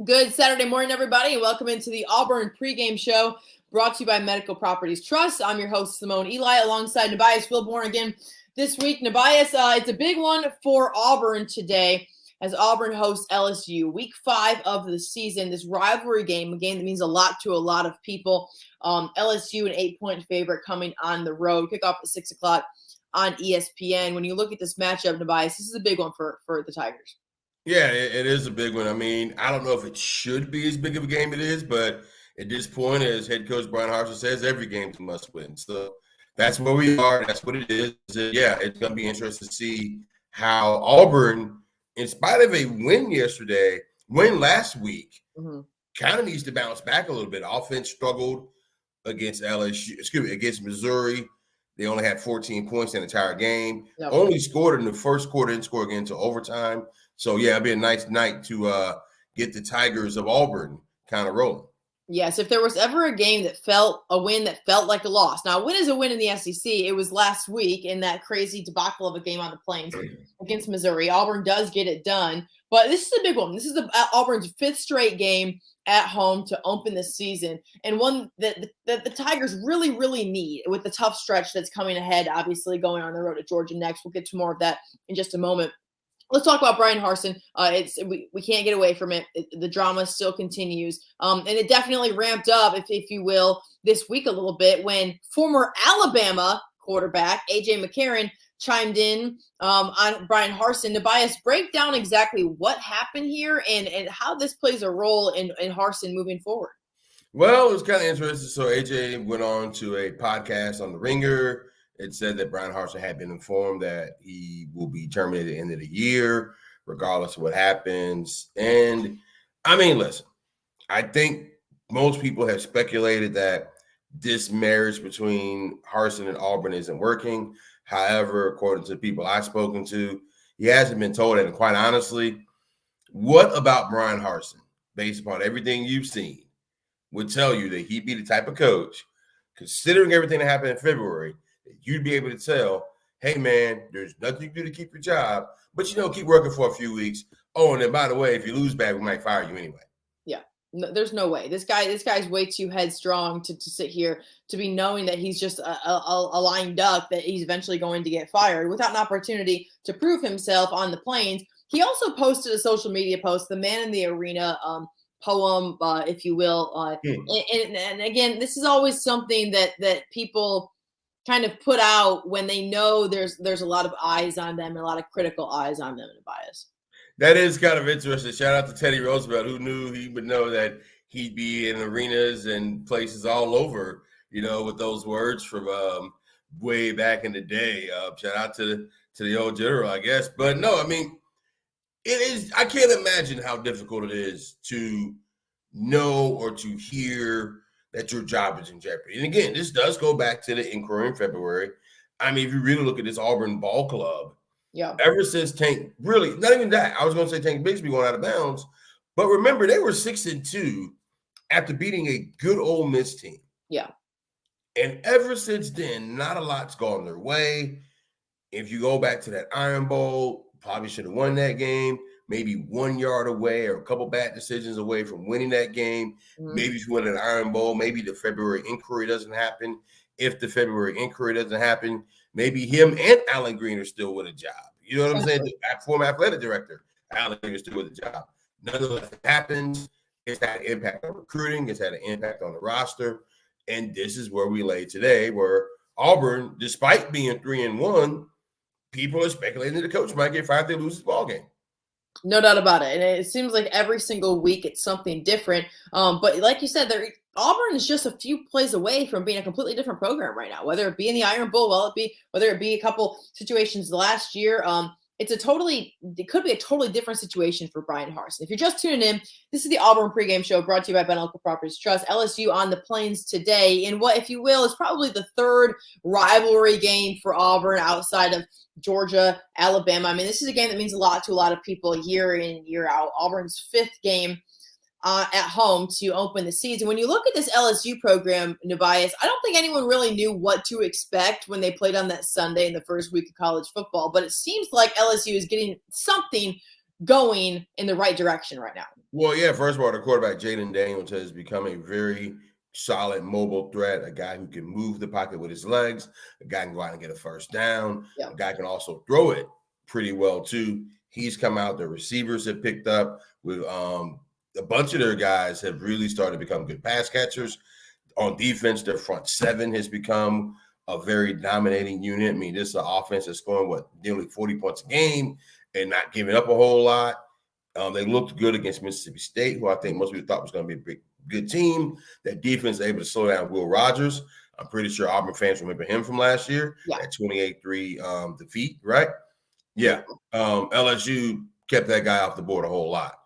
Good Saturday morning, everybody, and welcome into the Auburn pregame show brought to you by Medical Properties Trust. I'm your host, Simone Eli, alongside Nubyjas Wilborn again this week. Nubyjas, it's a big one for Auburn today as Auburn hosts LSU. Week 5 of the season, this rivalry game, a game that means a lot to a lot of people. LSU, an 8-point favorite coming on the road. Kickoff at 6 o'clock on ESPN. When you look at this matchup, Nubyjas, this is a big one for the Tigers. Yeah, it is a big one. I mean, I don't know if it should be as big of a game it is, but at this point, as head coach Brian Harsin says, every game's a must win. So that's where we are. That's what it is. Yeah, it's going to be interesting to see how Auburn, in spite of a win last week, kind of needs to bounce back a little bit. Offense struggled against against Missouri. They only had 14 points in the entire game. Yep. Only scored in the first quarter, didn't score again until overtime. So, yeah, it'd be a nice night to get the Tigers of Auburn kind of rolling. Yes, if there was ever a game that felt a win that felt like a loss. Now, a win is a win in the SEC. It was last week in that crazy debacle of a game on the Plains against Missouri. Auburn does get it done, but this is a big one. This is Auburn's 5th straight game at home to open the season, and one that the Tigers really, really need with the tough stretch that's coming ahead, obviously going on the road to Georgia next. We'll get to more of that in just a moment. Let's talk about Brian Harsin. We can't get away from it. The drama still continues. And it definitely ramped up, if you will, this week a little bit when former Alabama quarterback A.J. McCarron chimed in on Brian Harsin. Nubyjas, break down exactly what happened here and how this plays a role in Harsin moving forward. Well, it was kind of interesting. So A.J. went on to a podcast on The Ringer. It said that Brian Harsin had been informed that he will be terminated at the end of the year, regardless of what happens. And, I mean, listen, I think most people have speculated that this marriage between Harsin and Auburn isn't working. However, according to people I've spoken to, he hasn't been told that. And quite honestly, what about Brian Harsin, based upon everything you've seen, would tell you that he'd be the type of coach, considering everything that happened in February, you'd be able to tell, hey, man, there's nothing you can do to keep your job, but, keep working for a few weeks. Oh, and then, by the way, if you lose bad, we might fire you anyway. Yeah, no, there's no way. This guy's way too headstrong to sit here, to be knowing that he's just a lying duck, that he's eventually going to get fired without an opportunity to prove himself on the Plains. He also posted a social media post, the Man in the Arena poem, if you will. And again, this is always something that people kind of put out when they know there's a lot of eyes on them and a lot of critical eyes on them in a bias. That is kind of interesting. Shout out to Teddy Roosevelt, who knew he would know that he'd be in arenas and places all over, with those words from way back in the day. Shout out to the old general, I guess. But no, I mean, it is. I can't imagine how difficult it is to know or to hear that your job is in jeopardy. And again, this does go back to the inquiry in February. I mean, if you really look at this Auburn ball club, ever since Tank, really, not even that. I was going to say Tank Bigsby going out of bounds. But remember, they were 6-2 after beating a good Ole Miss team. Yeah. And ever since then, not a lot's gone their way. If you go back to that Iron Bowl, probably should have won that game. Maybe 1 yard away or a couple bad decisions away from winning that game. Maybe if you win an Iron Bowl, maybe the February inquiry doesn't happen. If the February inquiry doesn't happen, maybe him and Alan Green are still with a job. You know what I'm saying? The former athletic director, Alan Green, is still with a job. None of that happens. It's had an impact on recruiting. It's had an impact on the roster. And this is where we lay today, where Auburn, despite being 3-1, people are speculating that the coach might get fired if they lose the ball game. No doubt about it. And it seems like every single week it's something different. But like you said, Auburn is just a few plays away from being a completely different program right now, whether it be in the Iron Bowl, whether it be a couple situations last year. It could be a totally different situation for Brian Harsin. If you're just tuning in, this is the Auburn pregame show brought to you by Medical Properties Trust. LSU on the Plains today in what, if you will, is probably the third rivalry game for Auburn outside of Georgia, Alabama. I mean, this is a game that means a lot to a lot of people year in, year out. Auburn's 5th game at home to open the season. When you look at this LSU program, Nubyjas, I don't think anyone really knew what to expect when they played on that Sunday in the first week of college football, but it seems like LSU is getting something going in the right direction right now. Well, yeah, first of all, the quarterback, Jaden Daniels, has become a very solid mobile threat, a guy who can move the pocket with his legs, a guy can go out and get a first down, a guy can also throw it pretty well, too. He's come out. The receivers have picked up with a bunch of their guys have really started to become good pass catchers. On defense, their front seven has become a very dominating unit. I mean, this is an offense that's scoring, nearly 40 points a game and not giving up a whole lot. They looked good against Mississippi State, who I think most people thought was going to be a good team. That defense was able to slow down Will Rogers. I'm pretty sure Auburn fans remember him from last year, that 28-3 defeat, right? Yeah. LSU kept that guy off the board a whole lot.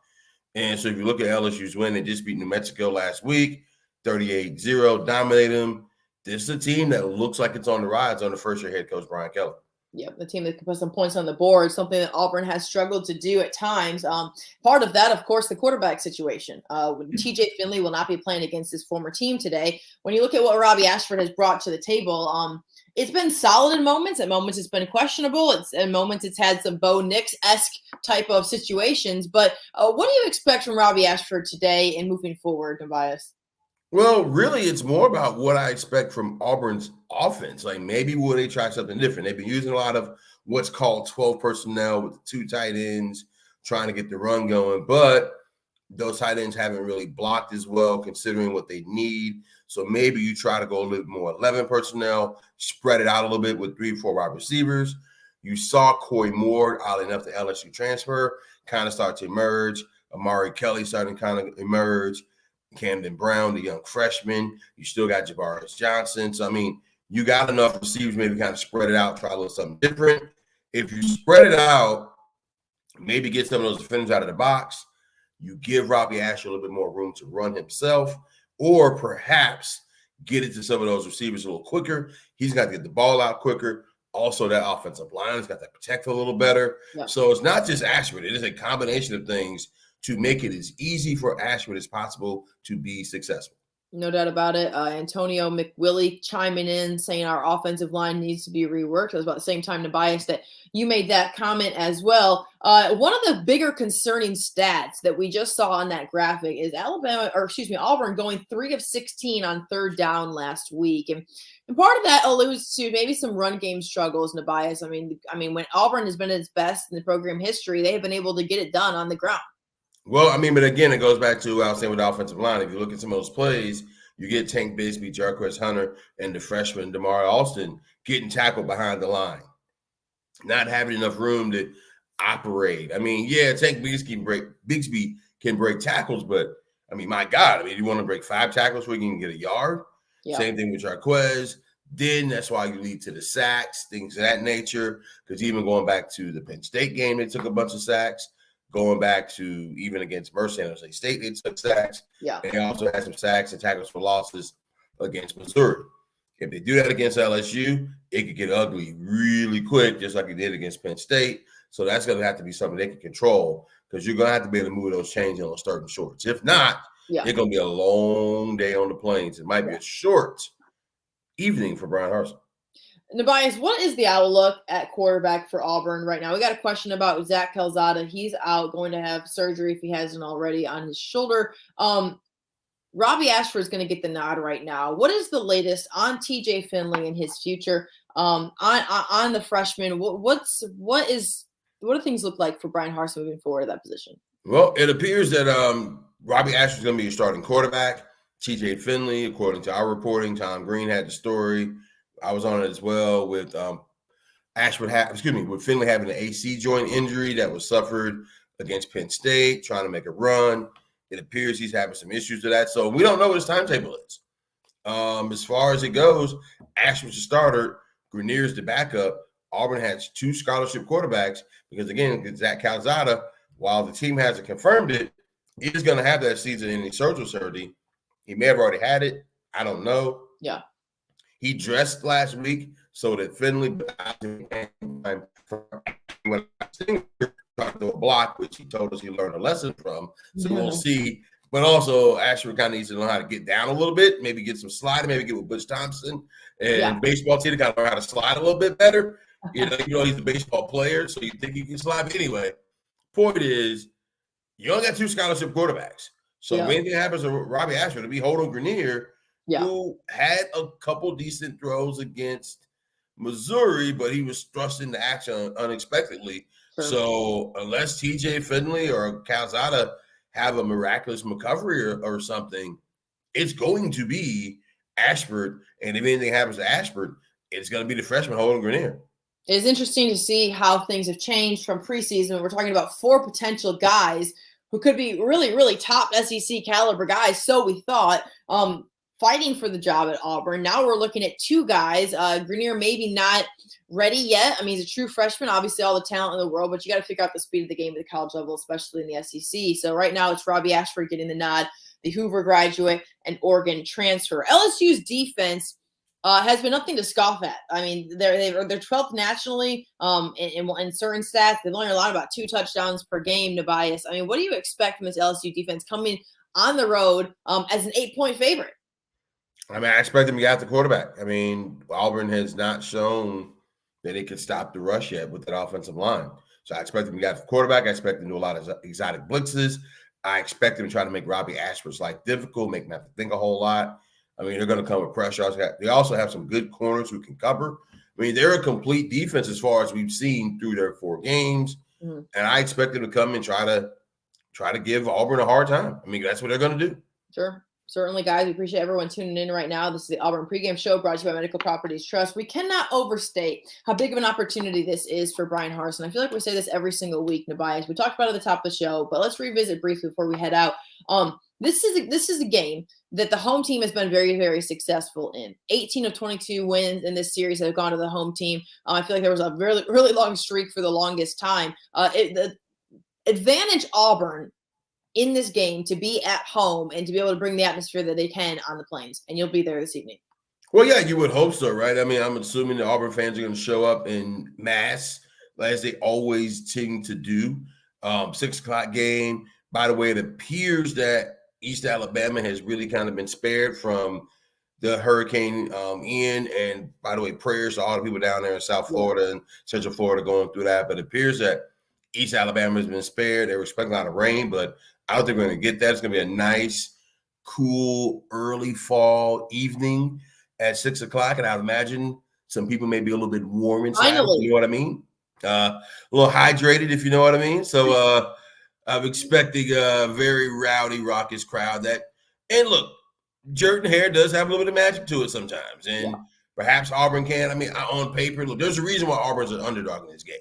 And so if you look at LSU's win, they just beat New Mexico last week, 38-0, dominated them. This is a team that looks like it's on the rise under first-year head coach Brian Kelly. Yep, the team that can put some points on the board, something that Auburn has struggled to do at times. Part of that, of course, the quarterback situation. TJ Finley will not be playing against his former team today. When you look at what Robbie Ashford has brought to the table, it's been solid in moments. At moments, it's been questionable. In moments, it's had some Bo Nix-esque type of situations. But what do you expect from Robbie Ashford today and moving forward, Nubyjas? Well, really, it's more about what I expect from Auburn's offense. Like, maybe will they try something different? They've been using a lot of what's called 12 personnel with the 2 tight ends, trying to get the run going. But those tight ends haven't really blocked as well, considering what they need. So maybe you try to go a little bit more 11 personnel, spread it out a little bit with 3 or 4 wide receivers. You saw Corey Moore, oddly enough, the LSU transfer, kind of start to emerge. Amari Kelly starting to kind of emerge. Camden Brown, the young freshman. You still got Javaris Johnson. So, I mean, you got enough receivers, maybe kind of spread it out, try a little something different. If you spread it out, maybe get some of those defenders out of the box, you give Robbie Ashford a little bit more room to run himself, or perhaps get it to some of those receivers a little quicker. He's got to get the ball out quicker. Also, that offensive line has got to protect a little better. Yeah. So it's not just Ashford. It is a combination of things to make it as easy for Ashford as possible to be successful. No doubt about it. Antonio McWillie chiming in, saying our offensive line needs to be reworked. It was about the same time, Nubyjas, that you made that comment as well. One of the bigger concerning stats that we just saw on that graphic is Auburn going 3 of 16 on third down last week. And part of that alludes to maybe some run game struggles, Nubyjas. I mean, when Auburn has been at its best in the program history, they have been able to get it done on the ground. Well, I mean, but again, it goes back to what I was saying with the offensive line. If you look at some of those plays, you get Tank Bigsby, Jarquez Hunter, and the freshman Damari Alston getting tackled behind the line, not having enough room to operate. I mean, yeah, Tank Bigsby can break tackles, but I mean, my God, you want to break 5 tackles where you can get a yard? Yeah. Same thing with Jarquez. That's why you lead to the sacks, things of that nature. Because even going back to the Penn State game, they took a bunch of sacks. Going back to even against Mercer and San Jose State, they took sacks. Yeah. They also had some sacks and tackles for losses against Missouri. If they do that against LSU, it could get ugly really quick, just like it did against Penn State. So that's going to have to be something they can control, because you're going to have to be able to move those chains on certain shorts. If not, it's going to be a long day on the plains. It might be a short evening for Brian Harsin. Nubyjas, what is the outlook at quarterback for Auburn right now? We got a question about Zach Calzada. He's out, going to have surgery if he hasn't already on his shoulder. Robbie Ashford is going to get the nod right now. What is the latest on TJ Finley and his future? On the freshman, what do things look like for Brian Harsin moving forward at that position? Well, it appears that Robbie Ashford is going to be your starting quarterback. TJ Finley, according to our reporting, Tom Green had the story. I was on it as well with with Finley having an AC joint injury that was suffered against Penn State, trying to make a run. It appears he's having some issues with that. So we don't know what his timetable is. As far as it goes, Ashford's the starter, Grenier's the backup. Auburn has 2 scholarship quarterbacks because, again, Zach Calzada, while the team hasn't confirmed it, is going to have that season-ending surgery. He may have already had it. I don't know. Yeah. He dressed last week so that Finley when I to a block, which he told us he learned a lesson from. So we'll see. But also, Ashford kind of needs to know how to get down a little bit, maybe get some sliding, maybe get with Butch Thompson and baseball team to kind of learn how to slide a little bit better. You know, he's a baseball player, so you think he can slide. But anyway, point is you only got 2 scholarship quarterbacks. So if Yeah. anything happens to Robbie Ashford, to be holding Grenier, Yeah. who had a couple decent throws against Missouri, but he was thrust into action unexpectedly. Sure. So unless TJ Finley or Calzada have a miraculous recovery or something, it's going to be Ashford. And if anything happens to Ashford, it's going to be the freshman holding Grenier. It's interesting to see how things have changed from preseason. We're talking about 4 potential guys who could be really, really top SEC caliber guys. So we thought, fighting for the job at Auburn. Now we're looking at 2 guys. Grenier maybe not ready yet. I mean, he's a true freshman, obviously all the talent in the world, but you got to figure out the speed of the game at the college level, especially in the SEC. So right now it's Robbie Ashford getting the nod, the Hoover graduate and Oregon transfer. LSU's defense has been nothing to scoff at. I mean, they're 12th nationally in certain stats. They've only allowed about 2 touchdowns per game, Nubyjas. I mean, what do you expect from this LSU defense coming on the road as an 8-point favorite? I mean, I expect them to get out the quarterback. I mean, Auburn has not shown that it could stop the rush yet with that offensive line. So I expect them to get out the quarterback. I expect them to do a lot of exotic blitzes. I expect them to try to make Robbie Ashford's life difficult, make him have to think a whole lot. I mean, they're going to come with pressure. They also have some good corners who can cover. I mean, they're a complete defense as far as we've seen through their 4 games. Mm-hmm. And I expect them to come and try to give Auburn a hard time. I mean, that's what they're going to do. Sure. Certainly, guys. We appreciate everyone tuning in right now. This is the Auburn Pregame Show brought to you by Medical Properties Trust. We cannot overstate how big of an opportunity this is for Bryan Harsin. I feel like we say this every single week, Nubyjas. We talked about it at the top of the show, but let's revisit briefly before we head out. This is a game that the home team has been very, very successful in. 18 of 22 wins in this series have gone to the home team. I feel like there was a really, really long streak for the longest time. The advantage Auburn in this game to be at home and to be able to bring the atmosphere that they can on the Plains, and you'll be there this evening. Well, yeah, you would hope so, right? I mean, I'm assuming the Auburn fans are going to show up in mass, as they always tend to do. 6 o'clock game. By the way, it appears that East Alabama has really kind of been spared from the Hurricane Ian. And by the way, prayers to all the people down there in South Florida and Central Florida going through that. But it appears that East Alabama has been spared. They were expecting a lot of rain, but I don't think we're going to get that. It's going to be a nice, cool, early fall evening at 6 o'clock. And I would imagine some people may be a little bit warm inside. Finally. You know what I mean? A little hydrated, if you know what I mean. So I'm expecting a very rowdy, raucous crowd. And look, Jordan-Hare does have a little bit of magic to it sometimes. And perhaps Auburn can. I mean, on paper, look, there's a reason why Auburn's an underdog in this game.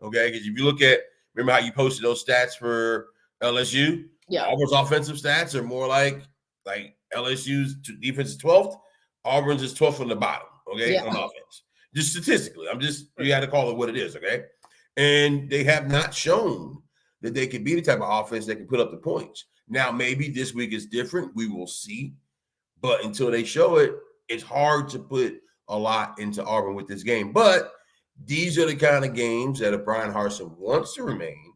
Okay? Because if you look at, remember how you posted those stats for LSU? Yeah. Auburn's offensive stats are more like LSU's defense is 12th. Auburn's is 12th from the bottom, okay, on offense. Just statistically. You got to call it what it is, okay? And they have not shown that they can be the type of offense that can put up the points. Now, maybe this week is different. We will see. But until they show it, it's hard to put a lot into Auburn with this game. But these are the kind of games that if Bryan Harsin wants to remain,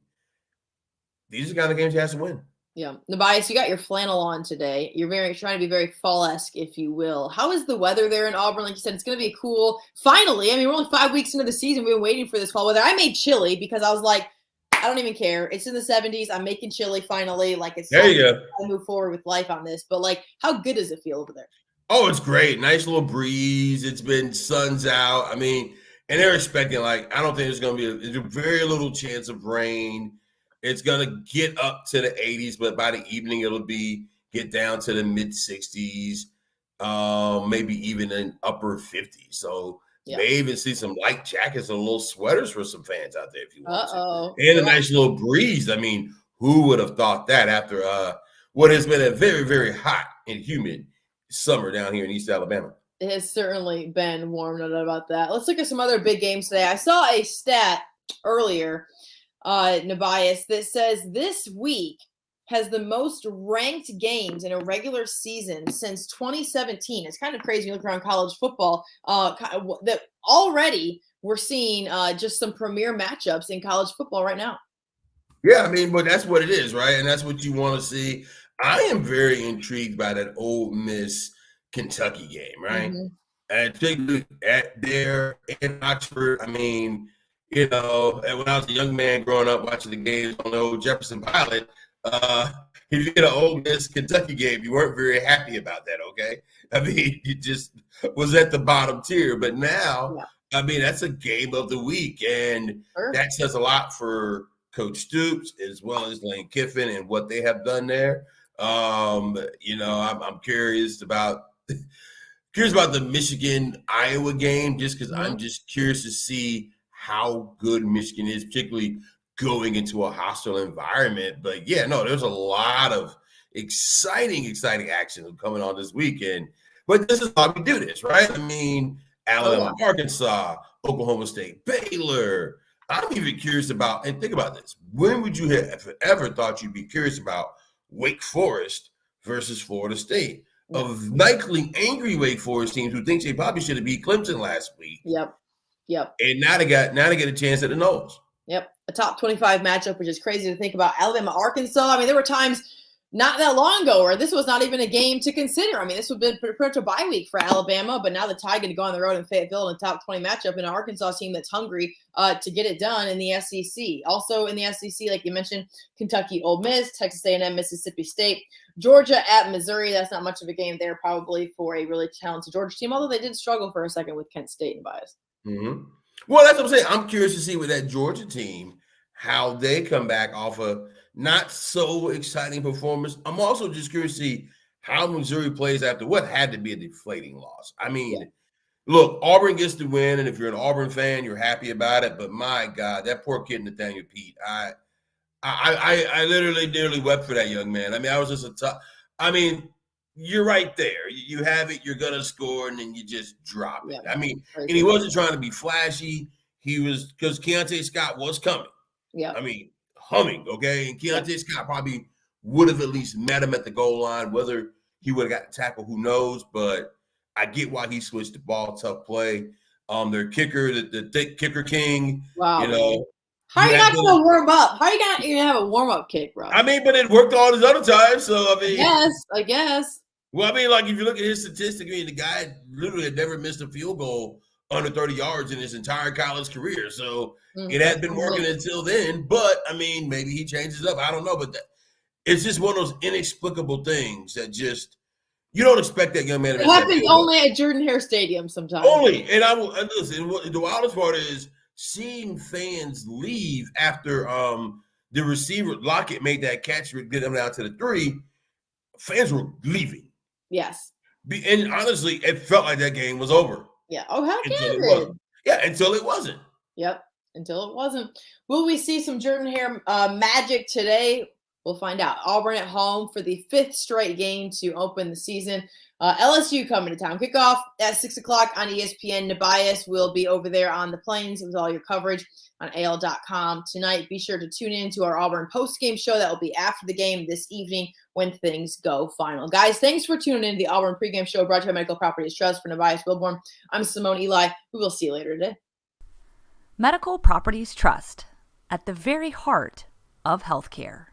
these are the kind of games he has to win. Yeah. Nubyjas, you got your flannel on today. You're trying to be very fall-esque, if you will. How is the weather there in Auburn? Like you said, it's going to be cool. Finally, I mean, we're only 5 weeks into the season. We've been waiting for this fall weather. I made chili because I was like, I don't even care. It's in the 70s. I'm making chili finally. Like it's there you go. I move forward with life on this. But like, how good does it feel over there? Oh, it's great. Nice little breeze. It's been sun's out. I mean, and they're expecting I don't think there's going to be a very little chance of rain. It's going to get up to the 80s, but by the evening it'll get down to the mid 60s, maybe even an upper 50s. So may even see some light jackets and little sweaters for some fans out there if you want to. And a nice little breeze. I mean, who would have thought that after what has been a very, very hot and humid summer down here in East Alabama? It has certainly been warm, no doubt about that. Let's look at some other big games today. I saw a stat earlier, Nubyjas, that says this week has the most ranked games in a regular season since 2017. It's kind of crazy when you look around college football that already we're seeing just some premier matchups in college football right now. Yeah, I mean, but that's what it is, right? And that's what you want to see. I am very intrigued by that Ole Miss Kentucky game, right? Mm-hmm. And particularly at there in Oxford, I mean, You know, and when I was a young man growing up watching the games on the old Jefferson Pilot, if you get an Ole Miss Kentucky game, you weren't very happy about that. Okay, I mean, you just was at the bottom tier. But now, Yeah, I mean, that's a game of the week, and sure. that says a lot for Coach Stoops as well as Lane Kiffin and what they have done there. You know, I'm curious about the Michigan Iowa game, just because I'm Mhm. just curious to see how good Michigan is, particularly going into a hostile environment. But yeah, no, there's a lot of exciting action coming on this weekend. But this is how we do this, right? I mean, Oh yeah. Alabama, Arkansas, Oklahoma State, Baylor. I'm even curious about, and think about this. When would you have ever thought you'd be curious about Wake Forest versus Florida State? Yeah. Of likely angry Wake Forest teams who thinks they probably should have beat Clemson last week, Yep. Yep. and now they get a chance at the nose. Yep. A top 25 matchup, which is crazy to think about. Alabama, Arkansas. I mean, there were times not that long ago where this was not even a game to consider. I mean, this would have been pretty much a bye week for Alabama, but now the Tide going to go on the road in Fayetteville in a top 20 matchup in an Arkansas team that's hungry to get it done in the SEC. Also in the SEC, like you mentioned, Kentucky, Ole Miss, Texas A&M, Mississippi State, Georgia at Missouri. That's not much of a game there probably for a really talented Georgia team, although they did struggle for a second with Kent State and bias. Mm-hmm. Well, that's what I'm saying. I'm curious to see with that Georgia team how they come back off a not so exciting performance. I'm also just curious to see how Missouri plays after what had to be a deflating loss. I Yeah. mean, look, Auburn gets the win, and if you're an Auburn fan, you're happy about it. But my God, that poor kid Nathaniel Pete, I literally nearly wept for that young man. I mean, I was just a tough. I mean, you're right there. You have it. You're gonna score, and then you just drop it. Yeah. I mean, and he Crazy. wasn't trying to be flashy. He was because Keontae Scott was coming. Yeah. I mean, humming. Okay, and Yeah. Keontae Scott probably would have at least met him at the goal line. Whether he would have got the tackle, who knows? But I get why he switched the ball. Tough play. Their kicker, the thick kicker king. Wow, You man. know, How are you you have not to. gonna warm up? How are you not even have a warm up kick, bro? I mean, but it worked all his other times. So I mean, I guess. well, I mean, like if you look at his statistic, I mean, the guy literally had never missed a field goal under 30 yards in his entire college career. So it had been working until then. But I mean, maybe he changes up. I don't know, but it's just one of those inexplicable things that just you don't expect that young man to It miss that happens field goal. only at Jordan-Hare Stadium sometimes. Only, and I will and listen. The wildest part is seeing fans leave after the receiver Lockett made that catch to get them down to the 3. Fans were leaving. Yes. And honestly, it felt like that game was over Yeah. Oh, heck yeah, until it it did. wasn't. Yeah, until it wasn't. Yep. Until it wasn't. Will we see some Jordan-Hare magic today? We'll find out. Auburn at home for the 5th straight game to open the season. LSU coming to town. Kickoff at 6 o'clock on ESPN. Nubyjas will be over there on the plains with all your coverage on AL.com tonight. Be sure to tune in to our Auburn post-game show. That will be after the game this evening when things go final. Guys, thanks for tuning in to the Auburn pregame show brought to you by Medical Properties Trust. For Nubyjas Wilborn, I'm Simone Eli. We will see you later today. Medical Properties Trust, at the very heart of healthcare.